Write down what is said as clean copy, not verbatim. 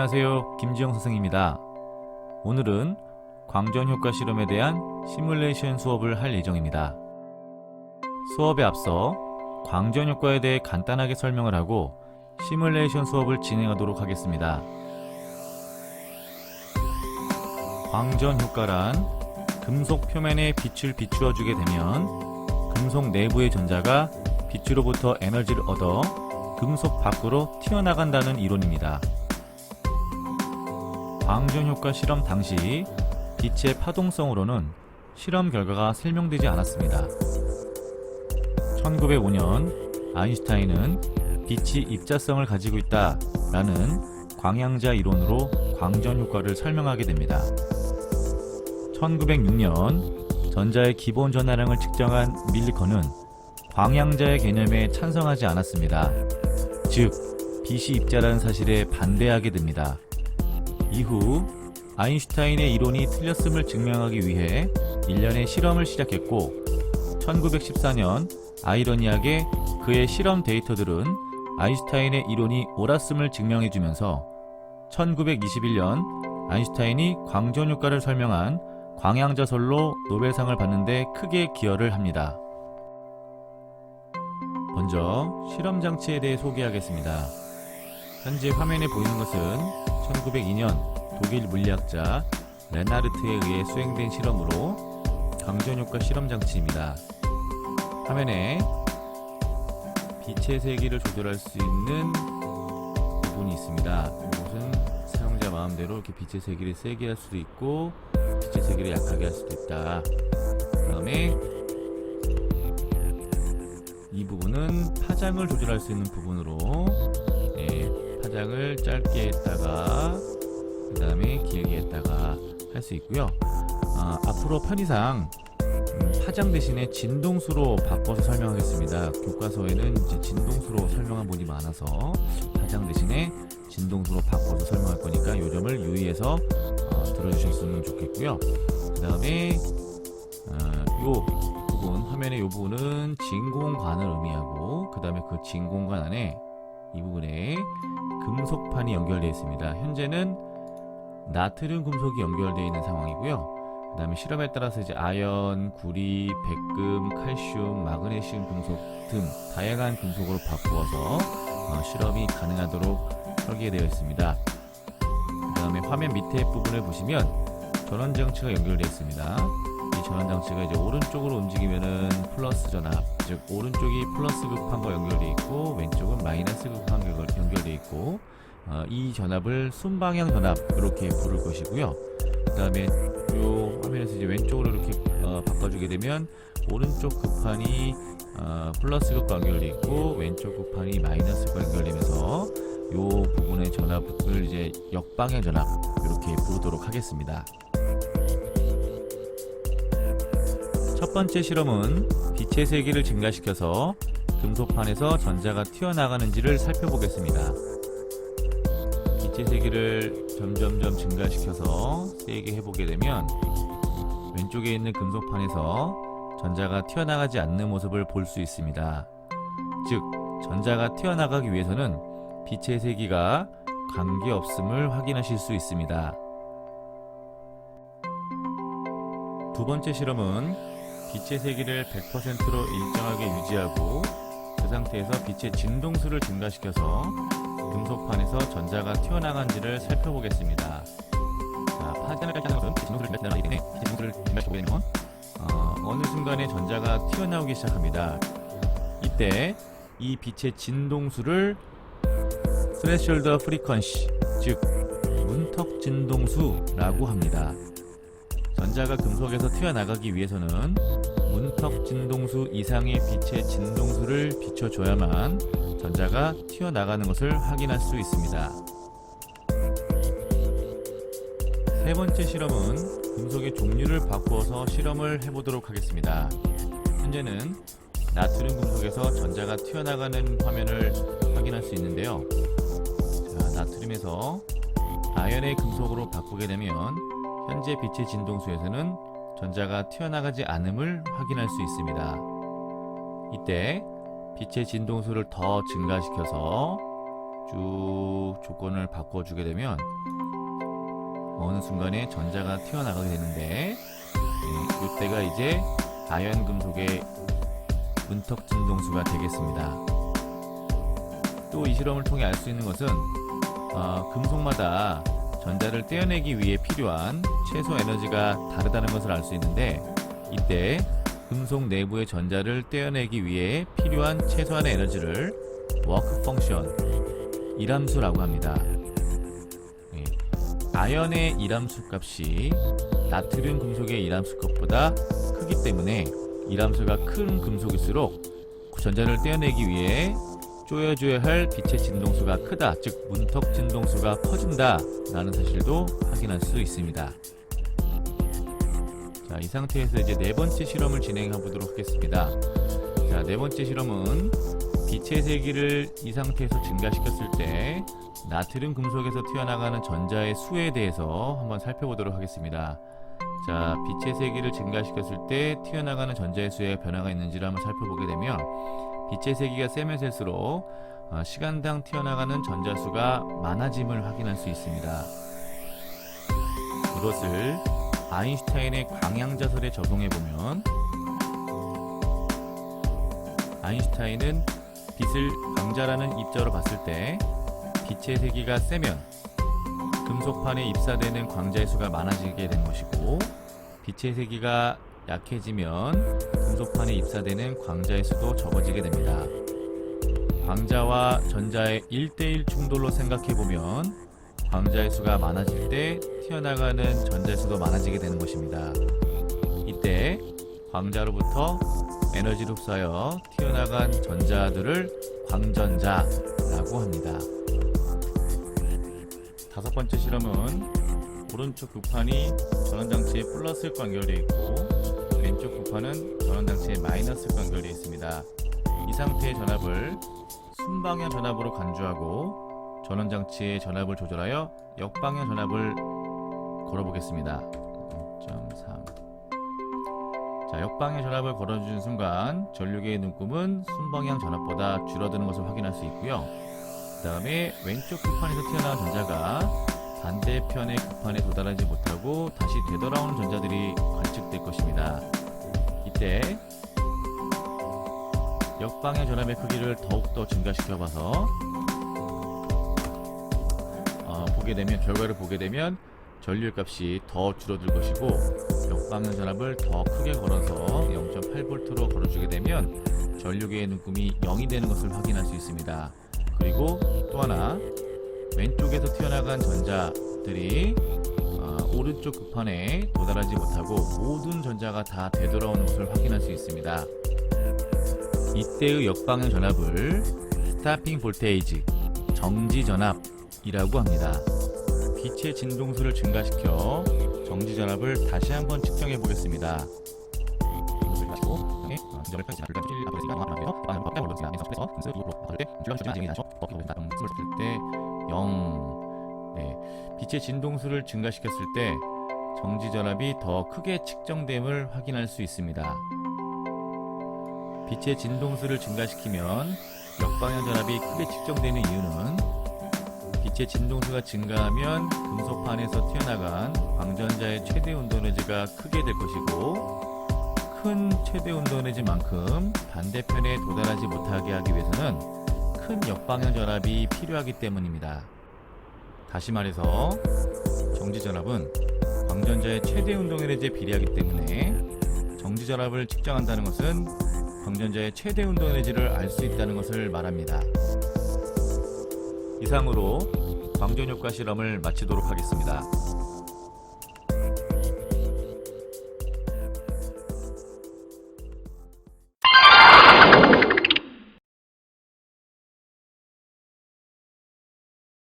안녕하세요. 김지영 선생입니다. 오늘은 광전효과 실험에 대한 시뮬레이션 수업을 할 예정입니다. 수업에 앞서 광전효과에 대해 간단하게 설명을 하고 시뮬레이션 수업을 진행하도록 하겠습니다. 광전효과란 금속 표면에 빛을 비추어 주게 되면 금속 내부의 전자가 빛으로부터 에너지를 얻어 금속 밖으로 튀어나간다는 이론입니다. 광전효과 실험 당시 빛의 파동성으로는 실험 결과가 설명되지 않았습니다. 1905년 아인슈타인은 빛이 입자성을 가지고 있다라는 광양자 이론으로 광전효과를 설명하게 됩니다. 1906년 전자의 기본 전하량을 측정한 밀리컨은 광양자의 개념에 찬성하지 않았습니다. 즉, 빛이 입자라는 사실에 반대하게 됩니다. 이후 아인슈타인의 이론이 틀렸음을 증명하기 위해 일련의 실험을 시작했고 1914년 아이러니하게 그의 실험 데이터들은 아인슈타인의 이론이 옳았음을 증명해주면서 1921년 아인슈타인이 광전효과를 설명한 광양자설로 노벨상을 받는 데 크게 기여를 합니다. 먼저 실험장치에 대해 소개하겠습니다. 현재 화면에 보이는 것은 1902년 독일 물리학자 레나르트에 의해 수행된 실험으로 광전효과 실험장치입니다. 화면에 빛의 세기를 조절할 수 있는 부분이 있습니다. 이것은 사용자 마음대로 이렇게 빛의 세기를 세게 할 수도 있고 빛의 세기를 약하게 할 수도 있다. 그 다음에 이 부분은 파장을 조절할 수 있는 부분으로 파장을 짧게 했다가 그 다음에 길게 했다가 할 수 있고요. 앞으로 편의상 파장 대신에 진동수로 바꿔서 설명하겠습니다. 교과서에는 이제 진동수로 설명한 부분이 많아서 파장 대신에 진동수로 바꿔서 설명할 거니까 이 점을 유의해서 들어주셨으면 좋겠고요. 그 다음에 요 부분, 화면의 이 부분은 진공관을 의미하고 그 다음에 그 진공관 안에 이 부분에 금속판이 연결되어 있습니다. 현재는 나트륨 금속이 연결되어 있는 상황이고요. 그 다음에 실험에 따라서 이제 아연, 구리, 백금, 칼슘, 마그네슘 금속 등 다양한 금속으로 바꾸어서 실험이 가능하도록 설계되어 있습니다. 그 다음에 화면 밑에 부분을 보시면 전원장치가 연결되어 있습니다. 이 전원장치가 이제 오른쪽으로 움직이면은 플러스 전압, 즉 오른쪽이 플러스 극판과 연결되어 있고 왼쪽은 마이너스 극판과 연결되어 있고 이 전압을 순방향 전압 이렇게 부를 것이고요. 그 다음에 이 화면에서 이제 왼쪽으로 이렇게 바꿔주게 되면 오른쪽 극판이 플러스 극과 연결되어 있고 왼쪽 극판이 마이너스 극과 연결되면서 이 부분의 전압을 이제 역방향 전압 이렇게 부르도록 하겠습니다. 첫 번째 실험은 빛의 세기를 증가시켜서 금속판에서 전자가 튀어나가는지를 살펴보겠습니다. 빛의 세기를 점점점 증가시켜서 세게 해보게 되면 왼쪽에 있는 금속판에서 전자가 튀어나가지 않는 모습을 볼 수 있습니다. 즉, 전자가 튀어나가기 위해서는 빛의 세기가 관계없음을 확인하실 수 있습니다. 두 번째 실험은 빛의 세기를 100%로 일정하게 유지하고 그 상태에서 빛의 진동수를 증가시켜서 금속판에서 전자가 튀어나간지를 살펴보겠습니다. 자, 파장을 하는 것은 진동수를 증가시키기 때문에 진동수를 증가시키게 되면 어느 순간에 전자가 튀어나오기 시작합니다. 이때 이 빛의 진동수를 스레셜드 프리퀀시, 즉 문턱 진동수라고 합니다. 전자가 금속에서 튀어나가기 위해서는 문턱 진동수 이상의 빛의 진동수를 비춰줘야만 전자가 튀어나가는 것을 확인할 수 있습니다. 세 번째 실험은 금속의 종류를 바꾸어서 실험을 해보도록 하겠습니다. 현재는 나트륨 금속에서 전자가 튀어나가는 화면을 확인할 수 있는데요. 자, 나트륨에서 아연의 금속으로 바꾸게 되면 현재 빛의 진동수에서는 전자가 튀어나가지 않음을 확인할 수 있습니다. 이때 빛의 진동수를 더 증가시켜서 쭉 조건을 바꿔주게 되면 어느 순간에 전자가 튀어나가게 되는데, 이때가 이제 아연 금속의 문턱 진동수가 되겠습니다. 또 이 실험을 통해 알 수 있는 것은 금속마다 전자를 떼어내기 위해 필요한 최소 에너지가 다르다는 것을 알 수 있는데, 이때 금속 내부의 전자를 떼어내기 위해 필요한 최소한의 에너지를 워크 펑션, 일함수라고 합니다. 아연의 일함수 값이 나트륨 금속의 일함수 값보다 크기 때문에 일함수가 큰 금속일수록 전자를 떼어내기 위해 쪼여줘야 할 빛의 진동수가 크다, 즉 문턱 진동수가 커진다 라는 사실도 확인할 수 있습니다. 자, 이 상태에서 이제 네 번째 실험을 진행해 보도록 하겠습니다. 자, 네 번째 실험은 빛의 세기를 이 상태에서 증가시켰을 때 나트륨 금속에서 튀어나가는 전자의 수에 대해서 한번 살펴보도록 하겠습니다. 자, 빛의 세기를 증가시켰을 때 튀어나가는 전자의 수에 변화가 있는지를 한번 살펴보게 되면, 빛의 세기가 세면 셀수록 시간당 튀어나가는 전자수가 많아짐을 확인할 수 있습니다. 이것을 아인슈타인의 광양자설에 적용해보면, 아인슈타인은 빛을 광자라는 입자로 봤을 때 빛의 세기가 세면 금속판에 입사되는 광자의 수가 많아지게 되는 것이고, 빛의 세기가 약해지면 금속판에 입사되는 광자의 수도 적어지게 됩니다. 광자와 전자의 1대1 충돌로 생각해보면 광자의 수가 많아질 때 튀어나가는 전자의 수도 많아지게 되는 것입니다. 이때 광자로부터 에너지를 흡수하여 튀어나간 전자들을 광전자라고 합니다. 다섯 번째 실험은 오른쪽 극판이 전원장치에 플러스과 연결되어 있고 왼쪽 극판은 전원장치에 마이너스과 연결되어 있습니다. 이 상태의 전압을 순방향 전압으로 간주하고 전원장치의 전압을 조절하여 역방향 전압을 걸어보겠습니다. 0.3. 자, 역방향 전압을 걸어주는 순간 전류계의 눈금은 순방향 전압보다 줄어드는 것을 확인할 수 있고요. 그 다음에 왼쪽 극판에서 튀어나온 전자가 반대편의 극판에 도달하지 못하고 다시 되돌아오는 전자들이 관측될 것입니다. 이때 역방향 전압의 크기를 더욱더 증가시켜봐서 결과를 보게 되면 전류의 값이 더 줄어들 것이고, 역방향 전압을 더 크게 걸어서 0.8V로 걸어주게 되면 전류계의 눈금이 0이 되는 것을 확인할 수 있습니다. 그리고 또 하나, 왼쪽에서 튀어나간 전자들이 오른쪽 극판에 도달하지 못하고 모든 전자가 다 되돌아오는 것을 확인할 수 있습니다. 이때의 역방향 전압을 스타핑 볼테이지, 정지 전압이라고 합니다. 빛의 진동수를 증가시켜 정지 전압을 다시 한번 측정해 보겠습니다. 빛의 진동수를 증가시켰을 때 정지 전압이 더 크게 측정됨을 확인할 수 있습니다. 빛의 진동수를 증가시키면 역방향 전압이 크게 측정되는 이유는 빛의 진동수가 증가하면 금속판에서 튀어나간 광전자의 최대 운동 에너지가 크게 될 것이고, 큰 최대 운동 에너지만큼 반대편에 도달하지 못하게 하기 위해서는 큰 역방향 전압이 필요하기 때문입니다. 다시 말해서 정지 전압은 광전자의 최대 운동 에너지에 비례하기 때문에 정지 전압을 측정한다는 것은 광전자의 최대 운동 에너지를 알 수 있다는 것을 말합니다. 이상으로 광전효과 실험을 마치도록 하겠습니다.